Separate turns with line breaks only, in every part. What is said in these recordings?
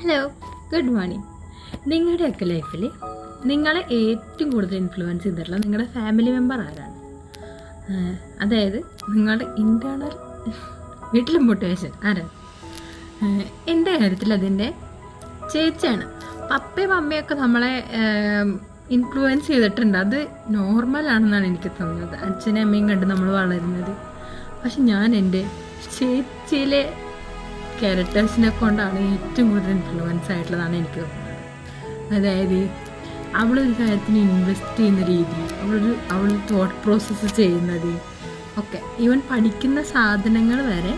Hello, good morning. നിങ്ങളുടെയൊക്കെ ലൈഫിൽ നിങ്ങളെ ഏറ്റവും കൂടുതൽ ഇൻഫ്ലുവൻസ് ചെയ്തിട്ടുള്ള നിങ്ങളുടെ ഫാമിലി മെമ്പർ ആരാണ്? അതായത് നിങ്ങളുടെ ഇൻറ്റേർണൽ വീട്ടിലെ മോട്ടിവേഷൻ ആരാണ്? എൻ്റെ കാര്യത്തിൽ അതിൻ്റെ ചേച്ചിയാണ്. പപ്പയും അമ്മയൊക്കെ നമ്മളെ ഇൻഫ്ലുവൻസ് ചെയ്തിട്ടുണ്ട്. അത് നോർമലാണെന്നാണ് എനിക്ക് തോന്നുന്നത്. അച്ഛനും അമ്മയും കണ്ട് നമ്മൾ വളരുന്നത്. പക്ഷെ ഞാൻ എൻ്റെ ചേച്ചിയിലെ ക്യാരക്ടേഴ്സിനെ കൊണ്ടാണ് ഏറ്റവും കൂടുതൽ ഇൻഫ്ലുവൻസ് ആയിട്ടുള്ളതാണ് എനിക്ക് തോന്നുന്നത്. അതായത് അവളൊരു കാര്യത്തിന് ഇൻവെസ്റ്റ് ചെയ്യുന്ന രീതി, അവൾ തോട്ട് പ്രോസസ്സ് ചെയ്യുന്നത് ഒക്കെ, ഈവൻ പഠിക്കുന്ന സാധനങ്ങൾ വരെ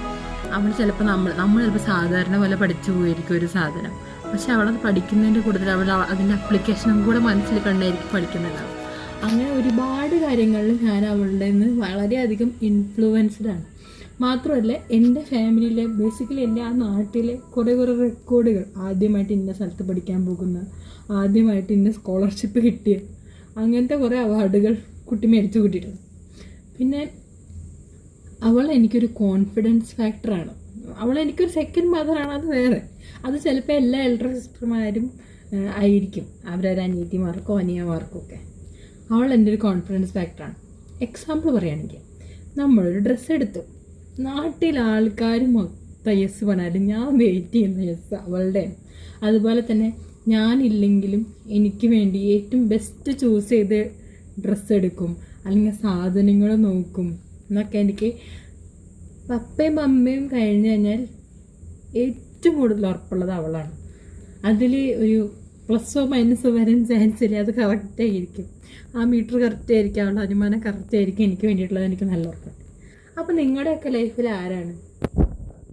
അവൾ ചിലപ്പോൾ നമ്മൾ ചിലപ്പോൾ സാധാരണ പോലെ പഠിച്ചു പോയിരിക്കും ഒരു സാധനം. പക്ഷെ അവളത് പഠിക്കുന്നതിൻ്റെ കൂടുതൽ അവൾ അതിൻ്റെ അപ്ലിക്കേഷനും കൂടെ മനസ്സിൽ കണ്ടായിരിക്കും പഠിക്കുന്നുണ്ടാവും. അങ്ങനെ ഒരുപാട് കാര്യങ്ങളിൽ ഞാൻ അവളുടെ നിന്ന് വളരെയധികം ഇൻഫ്ലുവൻസ്ഡ് ആണ്. മാത്രമല്ല, എൻ്റെ ഫാമിലിയിലെ ബേസിക്കലി എൻ്റെ ആ നാട്ടിലെ കുറേ റെക്കോർഡുകൾ, ആദ്യമായിട്ട് ഇന്ന സ്ഥലത്ത് പഠിക്കാൻ പോകുന്ന, ആദ്യമായിട്ട് ഇന്ന സ്കോളർഷിപ്പ് കിട്ടിയ, അങ്ങനത്തെ കുറേ അവാർഡുകൾ കുട്ടി മേടിച്ചു കൂട്ടിയിട്ടുണ്ട്. പിന്നെ അവൾ എനിക്കൊരു കോൺഫിഡൻസ് ഫാക്ടറാണ്. അവൾ എനിക്കൊരു സെക്കൻഡ് മദറാണ്. അത് വേറെ, അത് ചിലപ്പോൾ എല്ലാ എൽഡർ സിസ്റ്റർമാരും ആയിരിക്കും, അവരൊരു അനിയത്തിമാർക്കോ അനിയന്മാർക്കോ ഒക്കെ. അവൾ എൻ്റെ ഒരു കോൺഫിഡൻസ് ഫാക്ടറാണ്. എക്സാമ്പിൾ പറയുകയാണെങ്കിൽ, നമ്മളൊരു ഡ്രസ്സ് എടുത്തു, നാട്ടിൽ ആൾക്കാർ മൊത്തം യെസ് പറഞ്ഞാലും ഞാൻ വെയിറ്റ് ചെയ്യുന്ന യെസ് അവളുടെ. അതുപോലെ തന്നെ ഞാനില്ലെങ്കിലും എനിക്ക് വേണ്ടി ഏറ്റവും ബെസ്റ്റ് ചൂസ് ചെയ്ത് ഡ്രസ്സ് എടുക്കും, അല്ലെങ്കിൽ സാധനങ്ങൾ നോക്കും എന്നൊക്കെ. എനിക്ക് പപ്പയും അമ്മയും കഴിഞ്ഞ് കഴിഞ്ഞാൽ ഏറ്റവും കൂടുതൽ ഉറപ്പുള്ളത് അവളാണ്. അതിൽ ഒരു പ്ലസ്സോ മൈനസോ വരാൻ ചാൻസ് ഇല്ല. അത് കറക്റ്റായിരിക്കും, ആ മീറ്റർ കറക്റ്റായിരിക്കും, അവളുടെ അനുമാനം കറക്റ്റായിരിക്കും എനിക്ക് വേണ്ടിയിട്ടുള്ളത്. എനിക്ക് നല്ല ഉറപ്പുണ്ട്. അപ്പോൾ നിങ്ങളുടെയൊക്കെ ലൈഫിൽ ആരാണ്